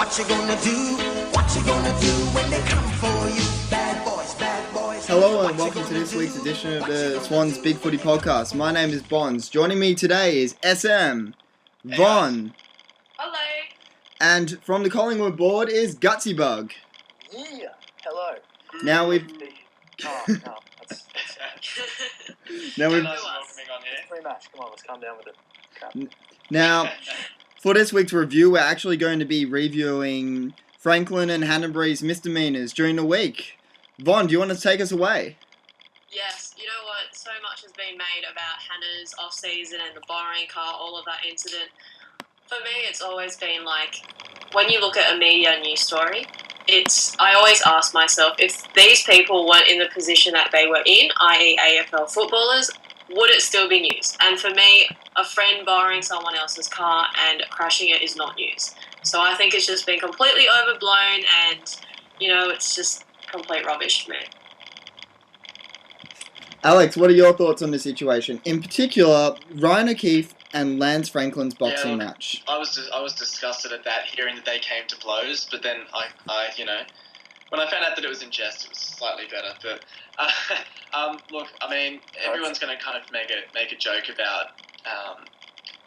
What you gonna do? What you gonna do when they come for you? Bad boys, bad boys. Hello and welcome to this week's edition of the Swans Bigfooty podcast. My name is Bonz. Joining me today is SM, Vonn, Hello. and from the Collingwood board is Gutsybug. Yeah, hello. Now we've Oh, no, that's now we've Welcoming on here. Pre-match, come on, let's calm down with it. Crap. now for this week's review, we're actually going to be reviewing Franklin and Hanbury's misdemeanors during the week. Vonn, do you want to take us away? Yes, you know what? So much has been made about Hannah's off-season and the borrowing car, all of that incident. For me, it's always been like, when you look at a media news story, I always ask myself, if these people weren't in the position that they were in, i.e. AFL footballers, would it still be news? And for me, a friend borrowing someone else's car and crashing it is not news. So I think it's just been completely overblown and, you know, it's just complete rubbish to me. Alex, what are your thoughts on the situation? In particular, Ryan O'Keefe and Lance Franklin's boxing match. I was disgusted at that, hearing that they came to blows. But then I when I found out that it was in jest, it was slightly better. But look, I mean, everyone's going to kind of make a joke about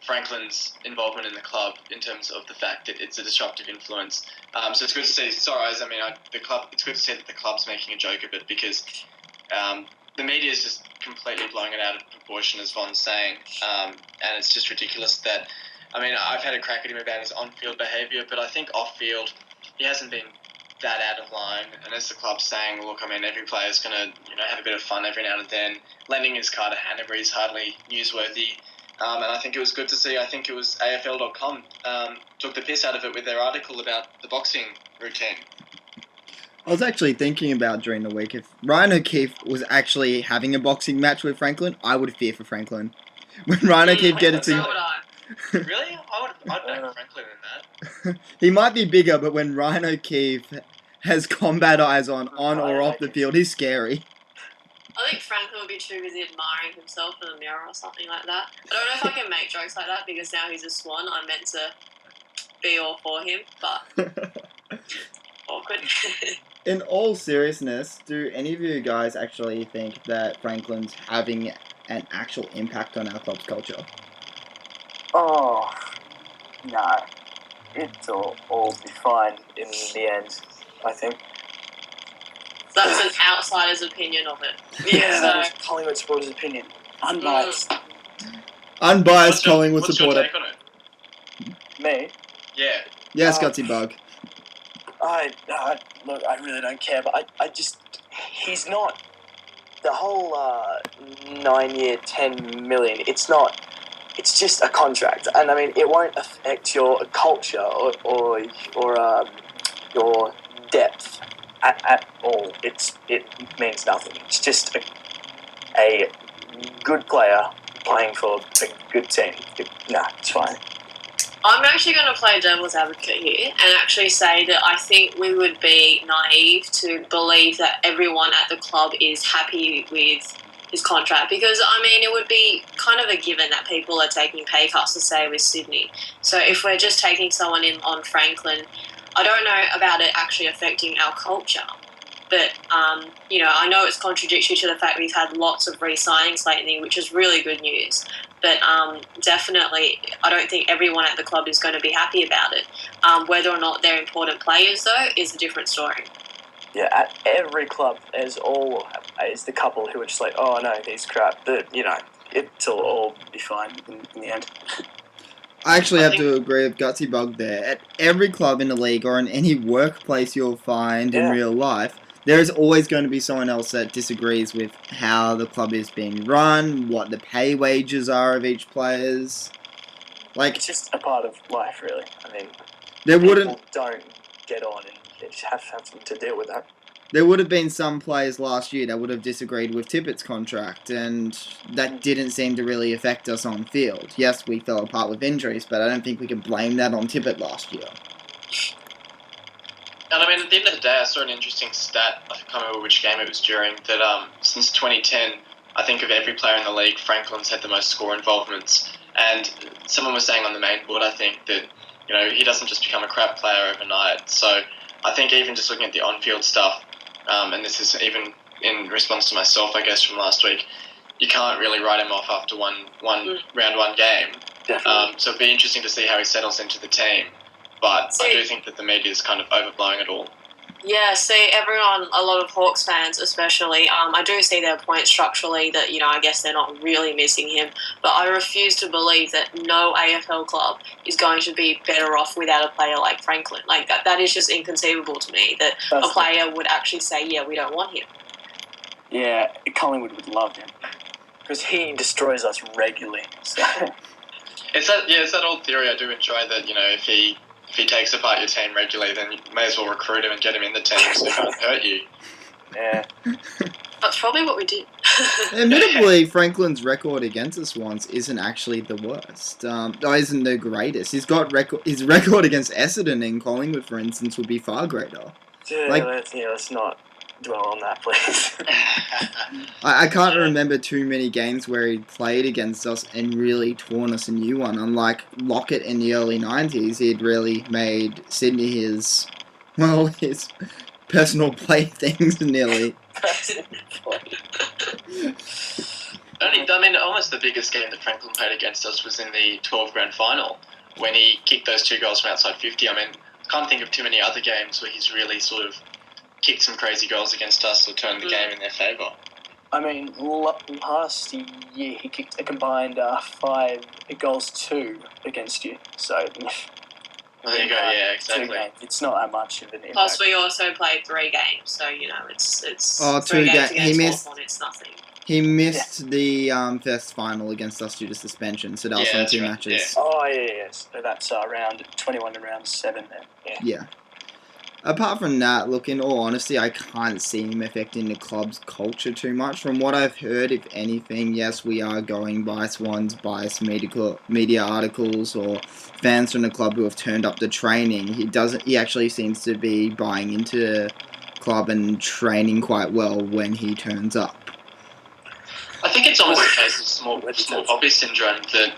Franklin's involvement in the club in terms of the fact that it's a disruptive influence. So it's good to see. The club. It's good to see that the club's making a joke of it because the media is just completely blowing it out of proportion, as Vonn's saying, and it's just ridiculous that. I mean, I've had a crack at him about his on-field behaviour, but I think off-field he hasn't been that out of line. And as the club's saying, look, I mean, every player's going to have a bit of fun every now and then. Lending his car to Hanbury is hardly newsworthy. And I think it was good to see. I think it was AFL.com took the piss out of it with their article about the boxing routine. I was actually thinking about during the week, if Ryan O'Keefe was actually having a boxing match with Franklin, I would fear for Franklin. When Ryan O'Keefe gets So in... would I. Really? I'd back Franklin in that. He might be bigger, but when Ryan O'Keefe has combat eyes on or off the field, he's scary. I think Franklin would be too busy admiring himself in the mirror or something like that. I don't know if I can make jokes like that because now he's a Swan. I'm meant to be all for him, but awkward. In all seriousness, do any of you guys actually think that Franklin's having an actual impact on our club's culture? Oh, no. It'll all be fine in the end, I think. That's an outsider's opinion of it. Yeah, So- that is Collingwood supporters' opinion. Unbiased. Unbiased Collingwood what's supporter. your take on it? Me? Yeah. Yes, Oh. Gutsybug. Look, I really don't care, but I just, he's not, the whole 9-year, 10 million, it's just a contract, and I mean, it won't affect your culture or your depth at all. It means nothing. It's just a good player playing for a good team. It's fine. I'm actually going to play devil's advocate here and actually say that I think we would be naive to believe that everyone at the club is happy with his contract because, I mean, it would be kind of a given that people are taking pay cuts to stay with Sydney. So if we're just taking someone in on Franklin, I don't know about it actually affecting our culture. But, I know it's contradictory to the fact we've had lots of re-signings lately, which is really good news. But definitely, I don't think everyone at the club is going to be happy about it. Whether or not they're important players, though, is a different story. Yeah, at every club, there's the couple who are just like, oh no, he's crap. But, it'll all be fine in the end. I actually have to agree with Gutsybug there. At every club in the league or in any workplace you'll find in real life, there is always going to be someone else that disagrees with how the club is being run, what the pay wages are of each players. It's just a part of life, really. I mean, people don't get on and they just have to deal with that. There would have been some players last year that would have disagreed with Tippett's contract, and that didn't seem to really affect us on field. Yes, we fell apart with injuries, but I don't think we can blame that on Tippett last year. And I mean, at the end of the day, I saw an interesting stat. I can't remember which game it was during. That since 2010, I think of every player in the league, Franklin's had the most score involvements. And someone was saying on the main board, I think, that he doesn't just become a crap player overnight. So I think even just looking at the on-field stuff, and this is even in response to myself, I guess, from last week, you can't really write him off after round one game. Definitely. So it'd be interesting to see how he settles into the team. But I do think that the media is kind of overblowing it all. Yeah, see, everyone, a lot of Hawks fans especially, I do see their point structurally that, I guess they're not really missing him, but I refuse to believe that no AFL club is going to be better off without a player like Franklin. Like, that is just inconceivable to me, that a player would actually say, yeah, we don't want him. Yeah, Collingwood would love him. Because he destroys us regularly. So. It's that old theory I do enjoy that, if he takes apart your team regularly, then you may as well recruit him and get him in the team so he can't hurt you. Yeah. That's probably what we did. Admittedly, Franklin's record against the Swans isn't actually the worst. Isn't the greatest. His record against Essendon in Collingwood, for instance, would be far greater. Yeah, let's not dwell on that, please. I can't remember too many games where he played against us and really torn us a new one. Unlike Lockett in the early 90s, he'd really made Sydney his personal playthings nearly. Almost the biggest game that Franklin played against us was in the 12 grand final when he kicked those 2 goals from outside 50. I can't think of too many other games where he's really sort of kicked some crazy goals against us or turned the game in their favour. Last year he kicked a combined 5 goals 2 against you. So Well, there you go. Yeah, exactly. It's not that much of an impact. Plus, we also played 3 games, so it's 2 games. He missed. It's nothing. He missed the first final against us due to suspension, so that was on 2 matches. Yeah. Oh, yes. So that's round 21 to round 7 then. Yeah. Apart from that, look, in all honesty, I can't see him affecting the club's culture too much. From what I've heard, if anything, yes, we are going by Swans biased media articles or fans from the club who have turned up to training. He actually seems to be buying into the club and training quite well when he turns up. I think it's almost a case of small poppy syndrome that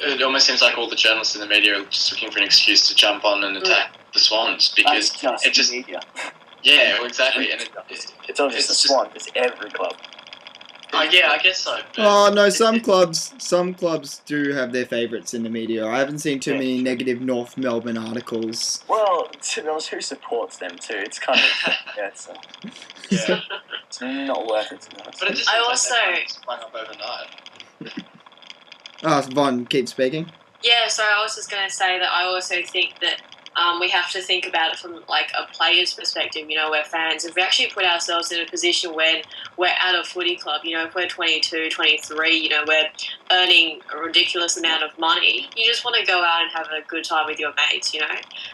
it almost seems like all the journalists in the media are just looking for an excuse to jump on and attack the Swans because it just media. Yeah, well, exactly. And it's not just the Swans; it's every club. Yeah, I guess so. Oh no, some clubs do have their favourites in the media. I haven't seen too many negative North Melbourne articles. Well, to be honest, who supports them too? It's kind of it's not worth it to be honest. But it just sprung up overnight. Vonn, keep speaking. Yeah, so I was just going to say that I also think that we have to think about it from like a player's perspective. We're fans. If we actually put ourselves in a position when we're at a footy club, if we're 22, 23, we're earning a ridiculous amount of money, you just want to go out and have a good time with your mates,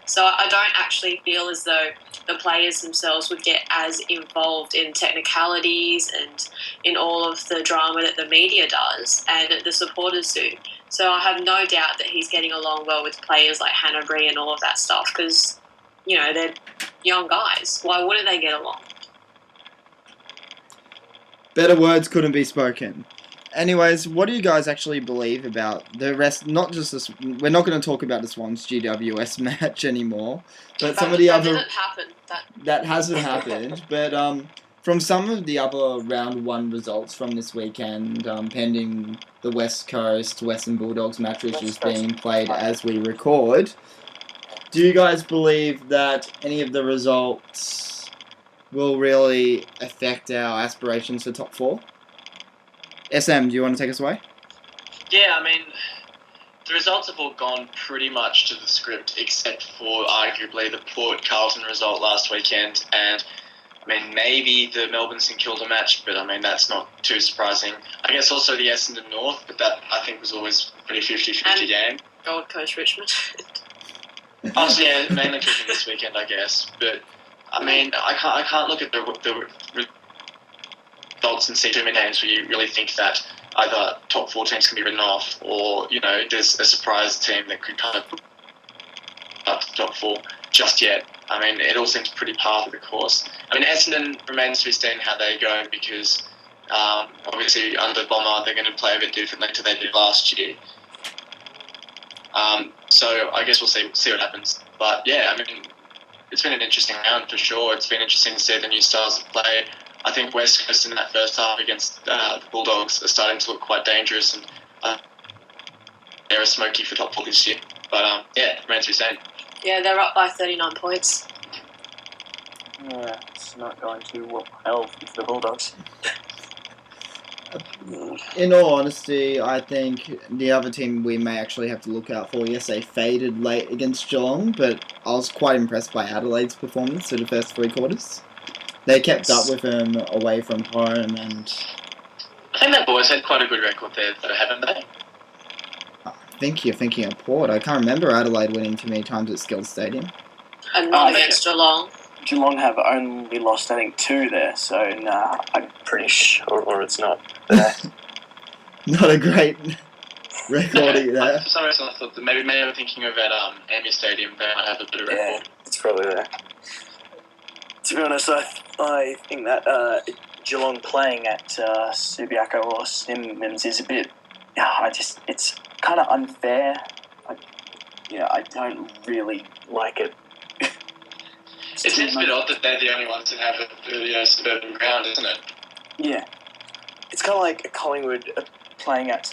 So I don't actually feel as though the players themselves would get as involved in technicalities and in all of the drama that the media does and the supporters do. So I have no doubt that he's getting along well with players like Hanbury and all of that stuff because, they're young guys. Why wouldn't they get along? Better words couldn't be spoken. Anyways, what do you guys actually believe about the rest? Not just this. We're not going to talk about the Swans GWS match anymore, but some of the other. That didn't happen. That hasn't happened, but from some of the other round 1 results from this weekend, pending the West Coast Western Bulldogs match, which is being played as we record, do you guys believe that any of the results will really affect our aspirations for top 4? SM, do you want to take us away? Yeah, the results have all gone pretty much to the script, except for arguably the Port Carlton result last weekend, and maybe the Melbourne St Kilda match, but that's not too surprising. I guess also the Essendon North, but that I think was always a pretty 50-50 game. Gold Coast Richmond. Yeah, mainly talking this weekend, I guess. But I can't look at the results and see too many games where you really think that either top 4 teams can be written off, or there's a surprise team that could kind of put up to the top 4 just yet. It all seems pretty par for the course. Essendon remains to be seen how they go because obviously under Bomber they're going to play a bit differently to they did last year. So I guess we'll see what happens. But yeah, I mean, it's been an interesting round for sure. It's been interesting to see the new styles of play. I think West Coast in that first half against the Bulldogs are starting to look quite dangerous, and they're a smoky for top 4 this year. But yeah, remains to be seen. Yeah, they're up by 39 points. Yeah, it's not going too well for the Bulldogs. In all honesty, I think the other team we may actually have to look out for, yes, they faded late against Geelong, but I was quite impressed by Adelaide's performance through the first 3 quarters. They kept up with them away from home, and I think that boys had quite a good record there, though, haven't they? I think you're thinking of Port. I can't remember Adelaide winning too many times at Skills Stadium. And not against Geelong. Geelong have only lost, I think, 2 there, so nah, I'm pretty sure, or it's not. Not a great record either. For some reason, I thought that maybe I'm thinking of at AAMI Stadium, they might have a better record. Yeah, it's probably there. To be honest, I think that Geelong playing at Subiaco or Simmons is a bit... it's kind of unfair. I don't really like it. It seems a bit odd that they're the only ones that have a suburban ground, isn't it? Yeah. It's kind of like Collingwood playing at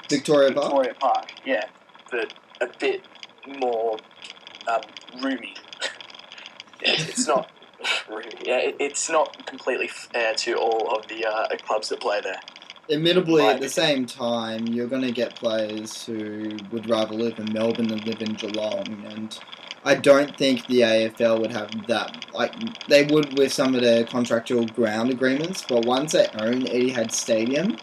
Victoria Park. Yeah, but a bit more roomy. It's not roomy. Yeah, it's not completely fair to all of the clubs that play there. Admittedly, at the same time, you're going to get players who would rather live in Melbourne than live in Geelong, and I don't think the AFL would have that. Like, they would with some of their contractual ground agreements, but once they own Etihad Stadium,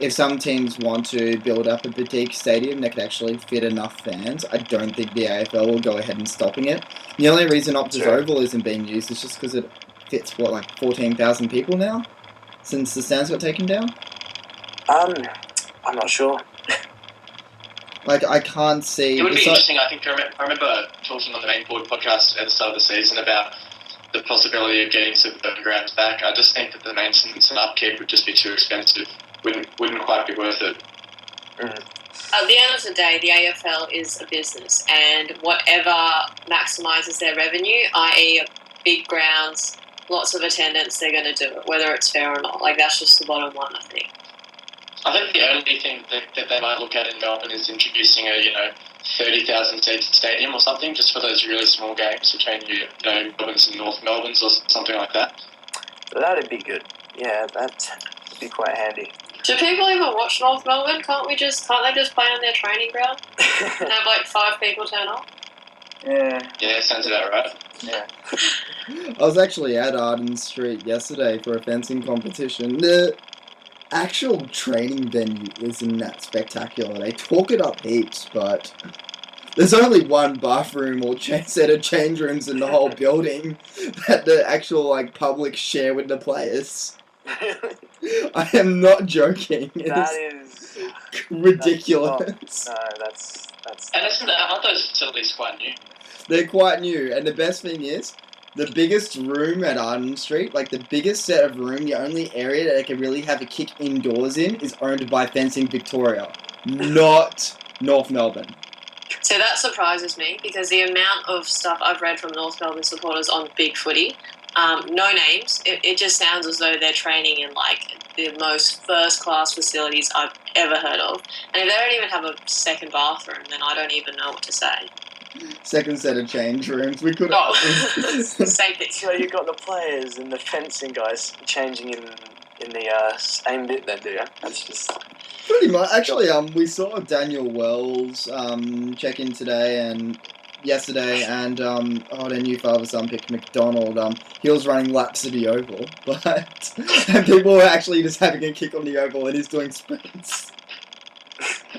if some teams want to build up a boutique stadium that could actually fit enough fans, I don't think the AFL will go ahead and stopping it. The only reason Optus Oval isn't being used is just because it fits, 14,000 people now? Since the stands got taken down? I'm not sure. Like, I can't see... It would be interesting. I think I remember talking on the Main Board podcast at the start of the season about the possibility of getting suburban grounds back. I just think that the maintenance and upkeep would just be too expensive. Wouldn't quite be worth it. At the end of the day, the AFL is a business, and whatever maximises their revenue, i.e. big grounds, lots of attendance, they're going to do it, whether it's fair or not. Like, that's just the bottom line, I think. I think the only thing that they might look at in Melbourne is introducing a 30,000 seat stadium or something, just for those really small games between Melbourne's and North Melbourne's or something like that. That'd be good. Yeah, that'd be quite handy. Do people even watch North Melbourne? Can't they just play on their training ground and have like 5 people turn up? Yeah, sounds about right. Yeah. I was actually at Arden Street yesterday for a fencing competition. The actual training venue isn't that spectacular. They talk it up heaps, but there's only one bathroom or set of change rooms in the whole building that the actual public share with the players. I am not joking. That is ridiculous. That's And aren't those facilities quite new? They're quite new, and the best thing is, the biggest room at Arden Street, the biggest set of room, the only area that they can really have a kick indoors in, is owned by Fencing Victoria, not North Melbourne. So that surprises me, because the amount of stuff I've read from North Melbourne supporters on Bigfooty, no names, it just sounds as though they're training in the most first-class facilities I've ever heard of. And if they don't even have a second bathroom, then I don't even know what to say. Second set of change rooms. We could. Oh, same thing. So you've got the players and the fencing guys changing in the same bit then, do you? That's just... Pretty much. Actually, we saw Daniel Wells check in yesterday, and their new father-son pick, McDonald, he was running laps of the oval, and people were actually just having a kick on the oval, and he's doing sprints.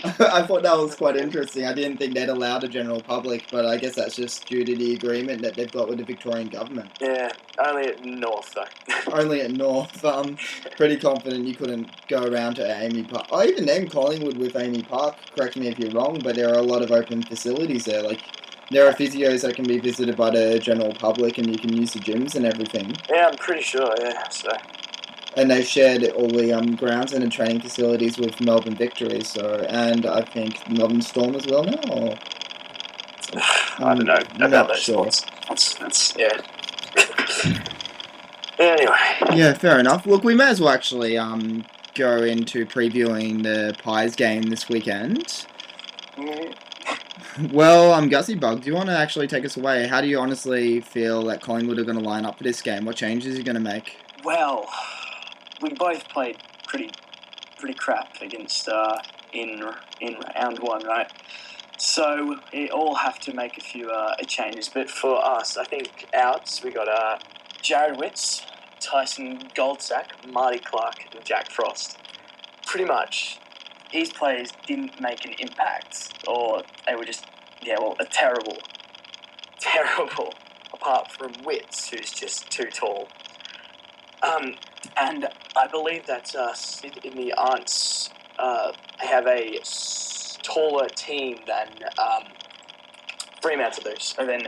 I thought that was quite interesting. I didn't think they'd allow the general public, but I guess that's just due to the agreement that they've got with the Victorian government. Yeah, only at North, though. Only at North. Pretty confident you couldn't go around to AAMI Park. I even named Collingwood with AAMI Park, correct me if you're wrong, but there are a lot of open facilities there. There are physios that can be visited by the general public, and you can use the gyms and everything. Yeah, I'm pretty sure, yeah, so... And they've shared all the grounds and the training facilities with Melbourne Victory, and I think Melbourne Storm as well now, or? I don't know I'm about not those sure. ones. That's yeah. Anyway. Yeah, fair enough. Look, we may as well actually go into previewing the Pies game this weekend. Well, Gutsybug, do you want to actually take us away? How do you honestly feel that Collingwood are going to line up for this game? What changes are you going to make? Well, we both played pretty crap against in round one, right? So we all have to make a few changes. But for us, I think outs, we got Jared Witts, Tyson Goldsack, Marty Clark, and Jack Frost. Pretty much. These players didn't make an impact, or they were just, a terrible. Apart from Witts, who's just too tall. And I believe that Sid in the Aunts have a taller team than Fremantle do. So then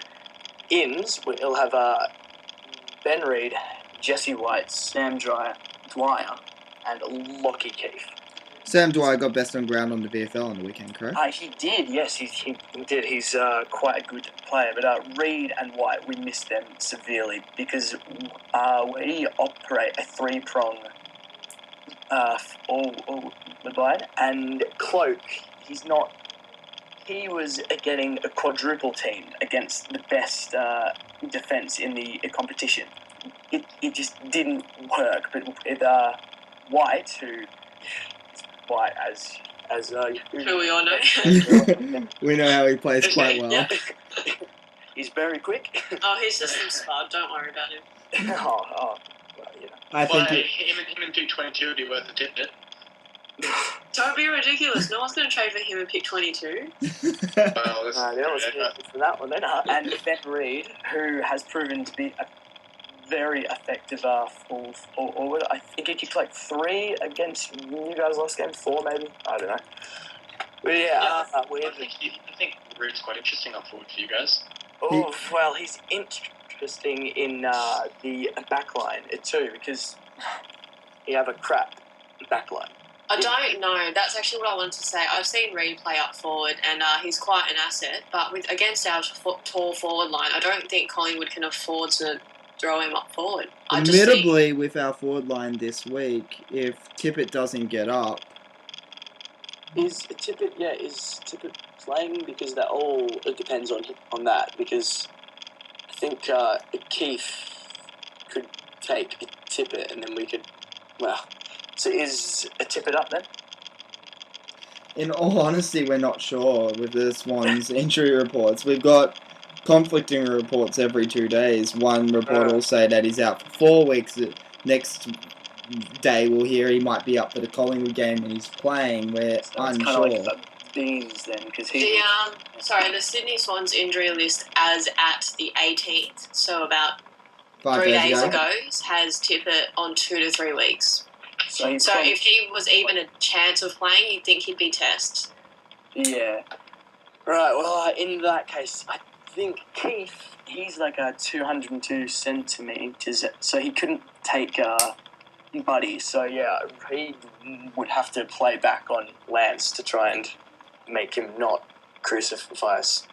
Inns, he'll have Ben Reid, Jesse White, Sam Dwyer, and Lockie Keefe. Sam Dwyer got best on ground on the VFL on the weekend, correct? He did, yes, he did. He's quite a good player. But Reid and White, we missed them severely because we operate a three-prong all divide. And Cloak, he was getting a quadruple team against the best defence in the competition. It just didn't work. But with White, who who we all know. We know how he plays quite well. Yeah. He's very quick. Oh, he's just some spud. Don't worry about him. Well, I think him and pick 22 would be worth a tidbit. Don't be ridiculous. No one's going to trade for him and pick 22. Well, for that one then. And Ben Reid, who has proven to be a very effective full forward. I think he kicked like 3 against you guys last game, 4 maybe. I don't know. But yeah, I think Reid's quite interesting up forward for you guys. Oh well, he's interesting in the back line too because you have a crap back line. I don't know. That's actually what I wanted to say. I've seen Reid play up forward, and he's quite an asset. But against our tall forward line, I don't think Collingwood can afford to throw him up forward. Admittedly, with our forward line this week, if Tippett doesn't get up... Is Tippett playing? Because it depends on that. Because I think Keith could take Tippett and then we could... Well, so is a Tippett up then? In all honesty, we're not sure with the Swans injury reports. We've got conflicting reports every 2 days. One report will say that he's out for 4 weeks. Next day we'll hear he might be up for the Collingwood game and he's playing. We're unsure. Kind of like the Beans then, because he... The Sydney Swans injury list as at the 18th, so about 5 3 days ago, has Tippett on 2 to 3 weeks. So if he was even a chance of playing, you'd think he'd be test. Yeah. Right, well, in that case, I think Keith, he's like 202 centimetres, so he couldn't take Buddy. So yeah, he would have to play back on Lance to try and make him not crucify us.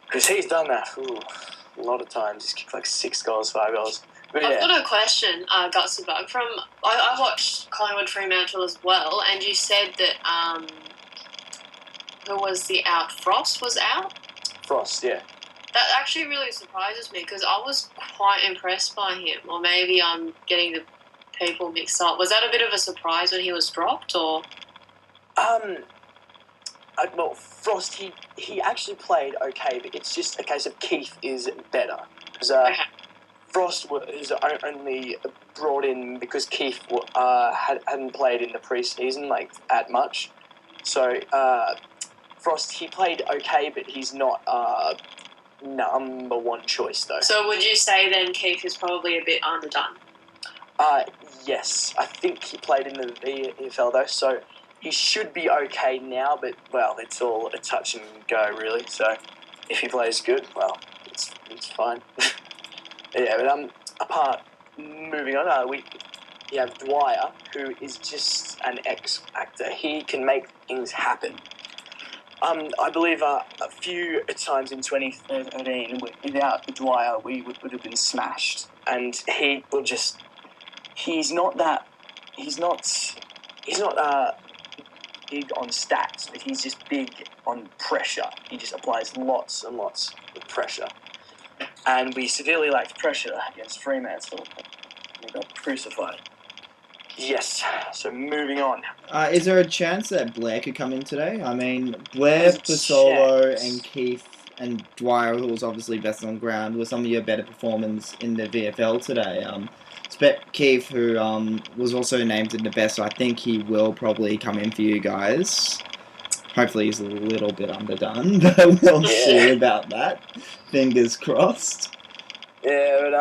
Because he's done that a lot of times. He's kicked like 6 goals, 5 goals. But I've got a question, Gutsybug. I watched Collingwood Fremantle as well, and you said that who was the out? Frost was out? Frost, yeah. That actually really surprises me because I was quite impressed by him. Or maybe I'm getting the people mixed up. Was that a bit of a surprise when he was dropped, or? Well, Frost, he actually played okay, but it's just a case of Keith is better. Because Frost was only brought in because Keith hadn't played in the pre-season, like, at much. So, Frost, he played okay, but he's not number 1 choice, though. So would you say then Keith is probably a bit underdone? Yes. I think he played in the VFL, though, so he should be okay now, but, well, it's all a touch and go, really. So if he plays good, well, it's fine. Yeah, but moving on, you have Dwyer, who is just an X-actor. He can make things happen. I believe a few times in 2013, without Dwyer, we would have been smashed. And he will just... He's not big on stats, but he's just big on pressure. He just applies lots and lots of pressure. And we severely lacked pressure against Fremantle. We got crucified. Yes, so moving on. Is there a chance that Blair could come in today? I mean, Blair, There's a Basolo, chance. and Keith and Dwyer, who was obviously best on ground, were some of your better performers in the VFL today. Keith, who was also named in the best, so I think he will probably come in for you guys. Hopefully he's a little bit underdone, but we'll see about that. Fingers crossed. Yeah, but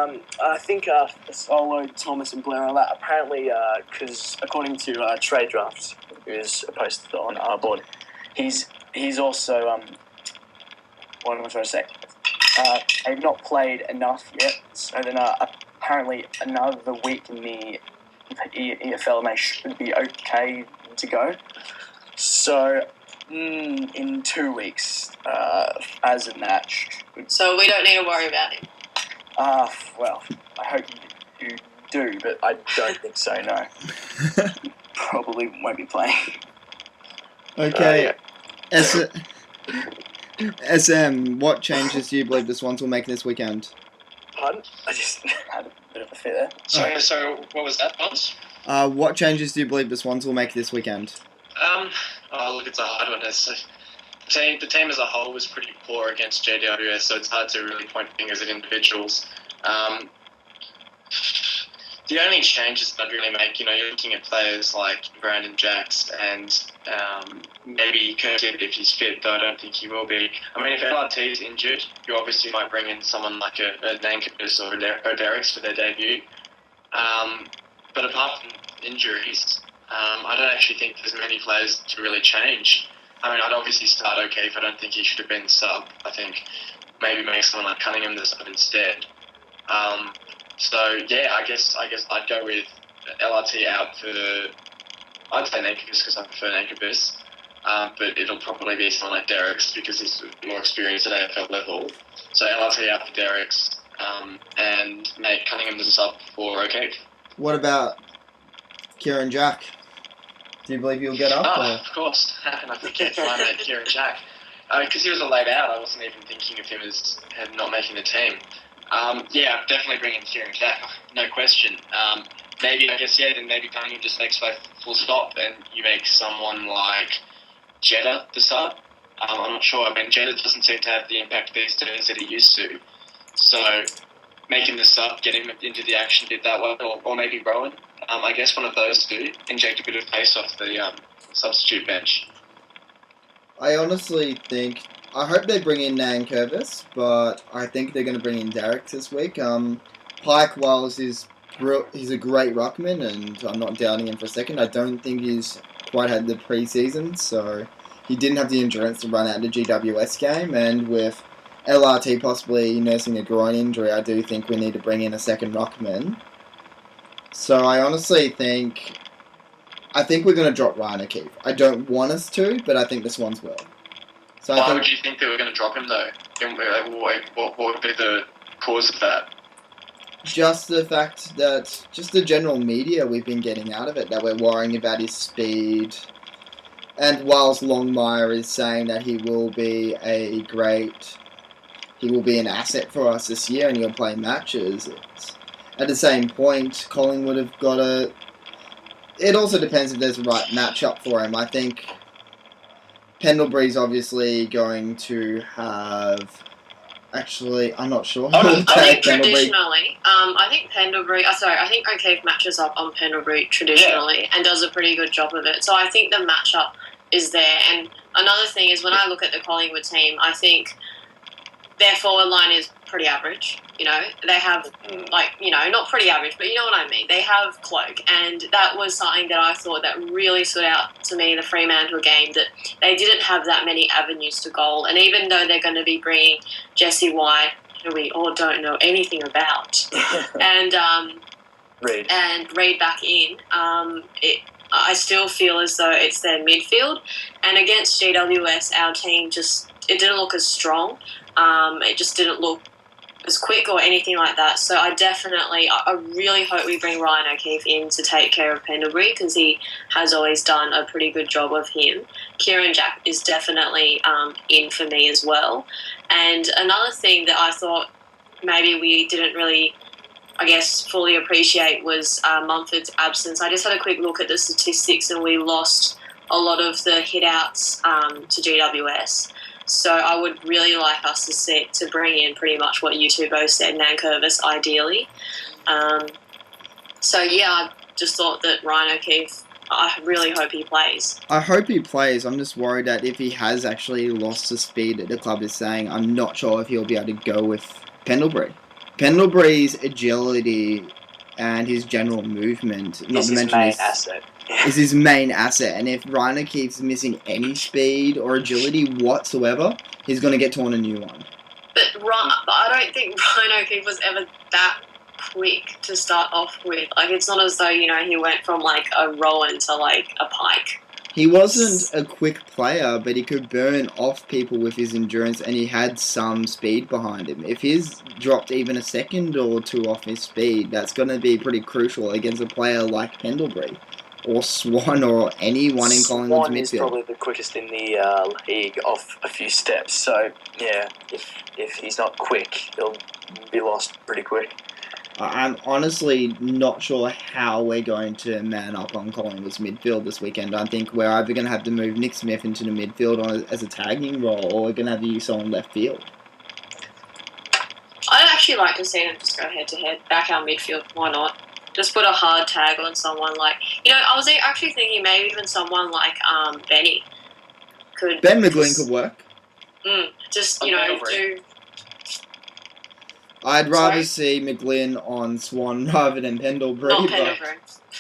I think Solo, Thomas, and Blair are that. Apparently, because according to Trade Draft, who is posted on our board, he's also what am I trying to say? They've not played enough yet, so then apparently another week in the EFL and they should be okay to go. So in 2 weeks, as a match. So we don't need to worry about him. Well, I hope you do, but I don't think so, no. Probably won't be playing. Okay. SM, what changes do you believe the Swans will make this weekend? Pardon? I just had a bit of a fit there. So what was that, Bonz? What changes do you believe the Swans will make this weekend? Look, it's a hard one. The team as a whole was pretty poor against JWS, so it's hard to really point fingers at individuals. The only changes that I'd really make, you're looking at players like Brandon Jacks and maybe Kirk if he's fit, though I don't think he will be. I mean, if LRT is injured, you obviously might bring in someone like a Nankervis or a Derricks for their debut. But apart from injuries, I don't actually think there's many players to really change. I mean, I'd obviously start O'Keefe. I don't think he should have been sub. I think maybe make someone like Cunningham the sub instead. I guess I'd go with LRT out for, I'd say Nankervis because I prefer Nankervis. But it'll probably be someone like Derricks because he's more experienced at AFL level. So LRT out for Derricks and make Cunningham the sub for O'Keefe. What about Kieran Jack? Do you believe he'll get up? Of course. How can I forget Kieran Jack? Because he was a laid out, I wasn't even thinking of him as not making the team. I'm definitely bringing Kieran Jack, no question. Maybe Cunningham just makes full stop and you make someone like Jeddah the sub. I'm not sure. I mean, Jeddah doesn't seem to have the impact these days that he used to. So make him the sub, get him into the action, did that way, or maybe Rowan. I guess one of those two, inject a bit of pace off the substitute bench. I honestly think, I hope they bring in Nankervis, but I think they're going to bring in Derricks this week. Pike, while he's a great ruckman, and I'm not doubting him for a second, I don't think he's quite had the pre-season, so he didn't have the endurance to run out the GWS game, and with LRT possibly nursing a groin injury, I do think we need to bring in a second ruckman. So I honestly think we're going to drop Ryan O'Keefe. I don't want us to, but I think the Swans will. So Why would you think they were going to drop him, though? What would be the cause of that? Just the fact that, just the general media we've been getting out of it, that we're worrying about his speed. And whilst Longmire is saying that he will be an asset for us this year and he'll play matches, at the same point, Collingwood have got to... It also depends if there's a right matchup for him. I think Pendlebury's obviously going to have... Actually, I'm not sure. I think traditionally, I think O'Keefe matches up on Pendlebury traditionally and does a pretty good job of it. So I think the matchup is there. And another thing is when I look at the Collingwood team, I think their forward line is pretty average. They have, not pretty average, but you know what I mean. They have Cloak, and that was something that I thought that really stood out to me in the Fremantle game, that they didn't have that many avenues to goal. And even though they're going to be bringing Jesse White, who we all don't know anything about, and and Reid back in, I still feel as though it's their midfield. And against GWS, our team it didn't look as strong. It just didn't look as quick or anything like that. So I really hope we bring Ryan O'Keefe in to take care of Pendlebury, because he has always done a pretty good job of him. Kieran Jack is definitely in for me as well. And another thing that I thought maybe we didn't really, I guess, fully appreciate was Mumford's absence. I just had a quick look at the statistics, and we lost a lot of the hit-outs to GWS. So I would really like us to bring in pretty much what you two both said, Nankervis ideally. So yeah, I just thought that Ryan O'Keefe, I really hope he plays. I hope he plays. I'm just worried that if he has actually lost the speed that the club is saying, I'm not sure if he'll be able to go with Pendlebury. Pendlebury's agility and his general movement, not to mention his asset. is his main asset. And if Ryan O'Keefe's missing any speed or agility whatsoever, he's going to get torn a new one. But I don't think Ryan O'Keefe was ever that quick to start off with. Like, it's not as though, he went from, like, a Rowan to, like, a Pike. He wasn't a quick player, but he could burn off people with his endurance, and he had some speed behind him. If he's dropped even a second or two off his speed, that's going to be pretty crucial against a player like Pendlebury or Swan or anyone in Collingwood's midfield. Swan is probably the quickest in the league off a few steps. So, yeah, if he's not quick, he'll be lost pretty quick. I'm honestly not sure how we're going to man up on Collingwood's midfield this weekend. I think we're either going to have to move Nick Smith into the midfield as a tagging role, or we're going to have to use someone left field. I'd actually like to see them just go head-to-head, back our midfield. Why not? Just put a hard tag on someone like... I was actually thinking maybe even someone like Benny could... Ben McGlynn could work. Do... I'd rather see McGlynn on Swan rather than Pendlebury. Not Pendlebury.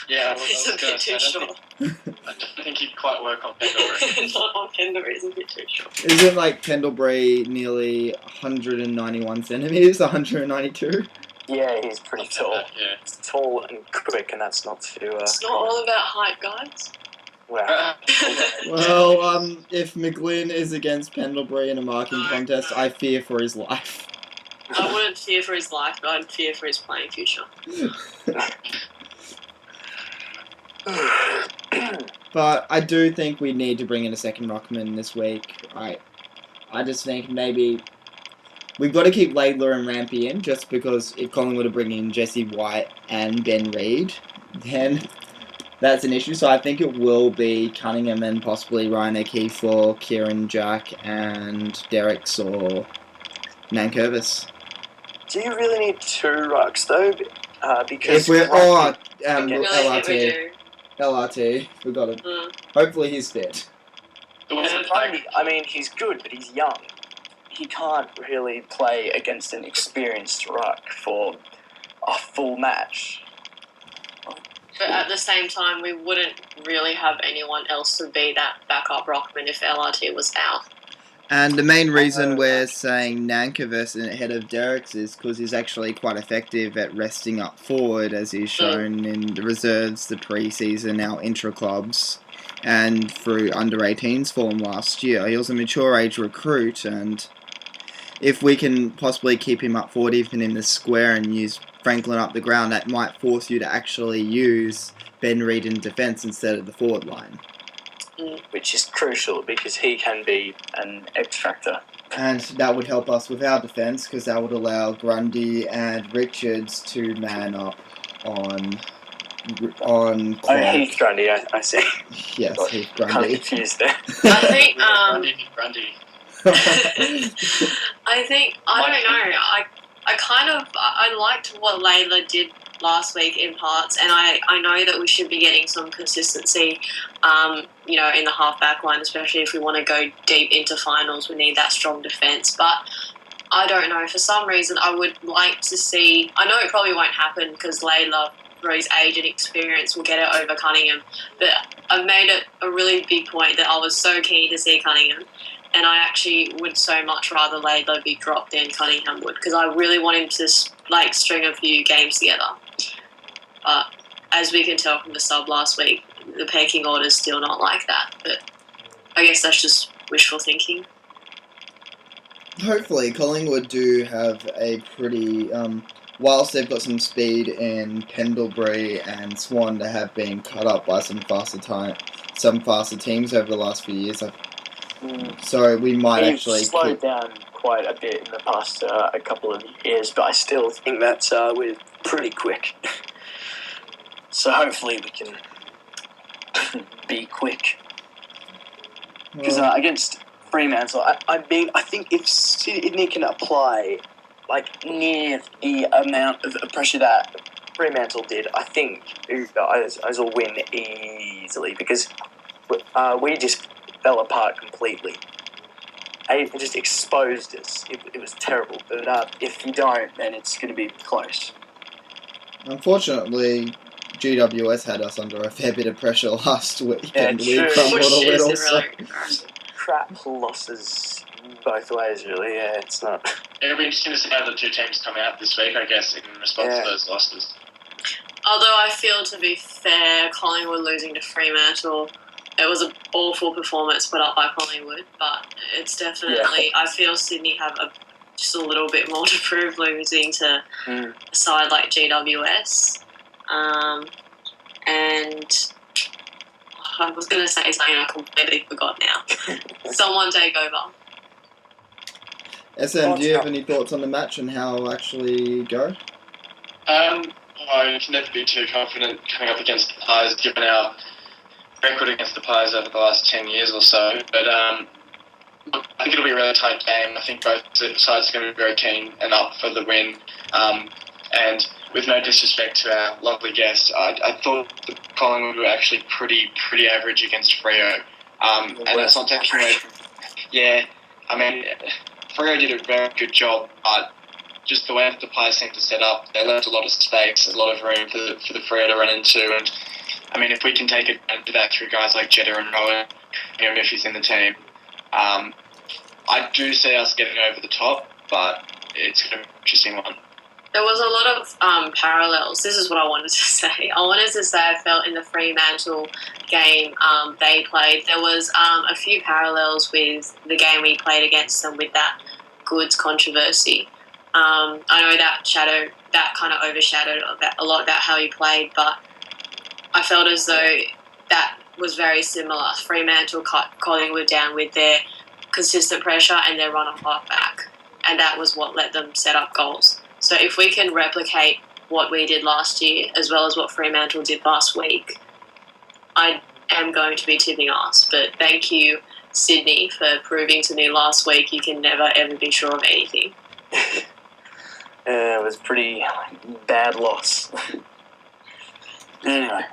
Yeah, It's a bit too short. I don't think he'd quite work on Pendlebury. Not on Pendlebury, it's a bit too short. Isn't like Pendlebury nearly 191 centimetres, 192? Yeah, he's pretty tall. Yeah. He's tall and quick, and that's not too... It's not all about height, guys. Wow. Well, if McGlynn is against Pendlebury in a marking contest, I fear for his life. I wouldn't fear for his life, but I'd fear for his playing future. But I do think we need to bring in a second ruckman this week. I just think maybe we've got to keep Laidler and Rampy in, just because if Collingwood are bringing in Jesse White and Ben Reid, then that's an issue. So I think it will be Cunningham and possibly Ryan O'Keefe for Kieran Jack and Derricks or Nankervis. Do you really need two rucks, though? Because if we're LRT. LRT, we got it. Hopefully he's fit. I mean, he's good, but he's young. He can't really play against an experienced ruck for a full match. But at the same time, we wouldn't really have anyone else to be that backup ruckman if LRT was out. And the main reason we're saying Nankervis ahead of Derricks is because he's actually quite effective at resting up forward, as he's shown in the reserves, the pre-season, our intra-clubs, and through under-18s form last year. He was a mature age recruit, and if we can possibly keep him up forward even in the square and use Franklin up the ground, that might force you to actually use Ben Reid in defence instead of the forward line. Which is crucial because he can be an X factor. And that would help us with our defence because that would allow Grundy and Richards to man up on Clark. Oh, Heath Grundy, I see. Yes, Heath Kind of Grundy. confused there. I think, Grundy. I don't know. I liked what Layla did last week in parts, and I know that we should be getting some consistency, in the half-back line, especially if we want to go deep into finals. We need that strong defence, but I don't know. For some reason, I would like to see... I know it probably won't happen because Layla, for his age and experience, will get it over Cunningham, but I've made it a really big point that I was so keen to see Cunningham, and I actually would so much rather Layla be dropped than Cunningham would, because I really want him to string a few games together. But as we can tell from the sub last week, the pecking order is still not like that. But I guess that's just wishful thinking. Hopefully, Collingwood do have a pretty... whilst they've got some speed in Pendlebury and Swan, they have been cut up by some faster teams over the last few years. So we might He's actually... slowed down quite a bit in the past a couple of years, but I still think that we're pretty quick. So hopefully we can be quick. Because against Fremantle, I think if Sydney can apply near the amount of pressure that Fremantle did, I think you guys will win easily, because we just fell apart completely. It just exposed us. It was terrible. But if you don't, then it's going to be close. Unfortunately, GWS had us under a fair bit of pressure last week, and we true. crumbled a Which little. isn't really Crap losses both ways, really. Yeah, it's not. It'll be interesting to see how the two teams come out this week, I guess, in response to those losses. Although I feel, to be fair, Collingwood losing to Fremantle, it was an awful performance put up by Collingwood, but it's definitely... I feel Sydney have just a little bit more to prove losing to a side like GWS. And I was going to say something I completely forgot now. Someone take over. SM, do you have any thoughts on the match and how it'll actually go? I can never be too confident coming up against the Pies, given our record against the Pies over the last 10 years or so. But I think it'll be a really tight game. I think both sides are going to be very keen and up for the win. And with no disrespect to our lovely guests, I thought the Collingwood were actually pretty average against Freo. And it's not taking away from... Yeah, I mean, Freo did a very good job, but just the way that the Pies seemed to set up, they left a lot of space, a lot of room for the Freo to run into. And I mean, if we can take advantage of that through guys like Jetta and Rowan, if he's in the team, I do see us getting over the top, but it's going to be an interesting one. There was a lot of parallels. This is what I wanted to say. I wanted to say I felt in the Fremantle game they played, there was a few parallels with the game we played against them with that goods controversy. I know that kind of overshadowed a lot about how he played, but I felt as though that was very similar. Fremantle cut Collingwood down with their consistent pressure and their run off half-back, and that was what let them set up goals. So if we can replicate what we did last year as well as what Fremantle did last week, I am going to be tipping us. But thank you, Sydney, for proving to me last week you can never, ever be sure of anything. It was a pretty bad loss. Anyway,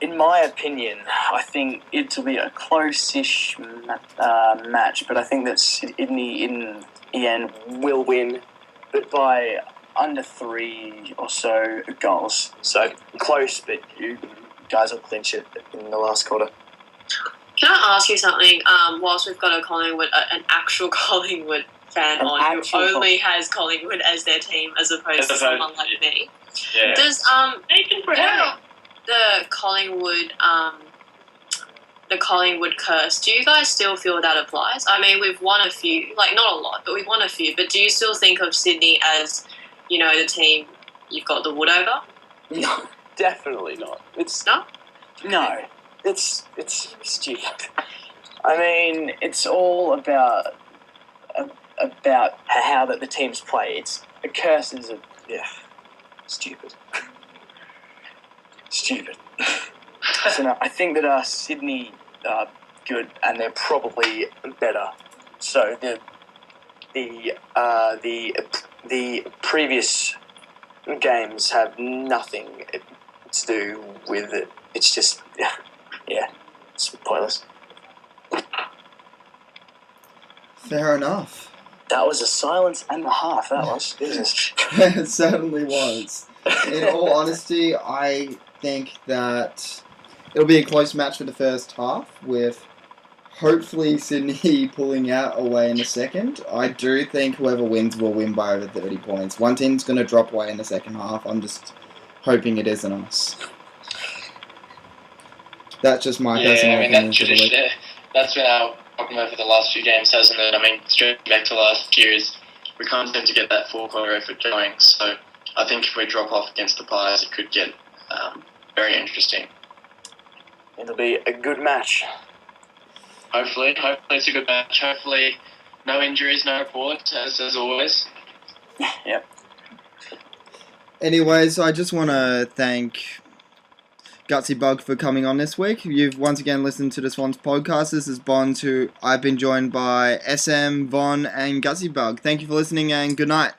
in my opinion, I think it'll be a close-ish match, but I think that Sydney in the end will win, but by under 3 or so goals. So close, but you guys will clinch it in the last quarter. Can I ask you something? Whilst we've got an actual Collingwood fan who only has Collingwood as their team as opposed to someone like me. Yeah. Does the Collingwood curse, do you guys still feel that applies? I mean, we've won a few, not a lot, but we've won a few. But do you still think of Sydney as, the team you've got the wood over? No, definitely not. No, it's stupid. I mean, it's all about how that the teams play. It's a curse is stupid. Stupid. So no, I think that Sydney are good, and they're probably better. So the previous games have nothing to do with it. It's just it's pointless. Fair enough. That was a silence and a half. That was business. It certainly was. In all honesty, I think that it'll be a close match for the first half, with hopefully Sydney pulling out away in the second. I do think whoever wins will win by over 30 points. One team's going to drop away in the second half. I'm just hoping it isn't us. That's just my Yeah, personal I mean, opinion that for the week. tradition, that's been our problem over the last few games, hasn't it? I mean, straight back to last year is we can't seem to get that four-quarter effort going. So I think if we drop off against the Pies, it could get very interesting. It'll be a good match. Hopefully it's a good match. Hopefully no injuries, no reports, as always. Yep. Anyways, I just want to thank Gutsybug for coming on this week. You've once again listened to the Swans podcast. This is Bonz, who I've been joined by SM, Vonn, and Gutsybug. Thank you for listening, and good night.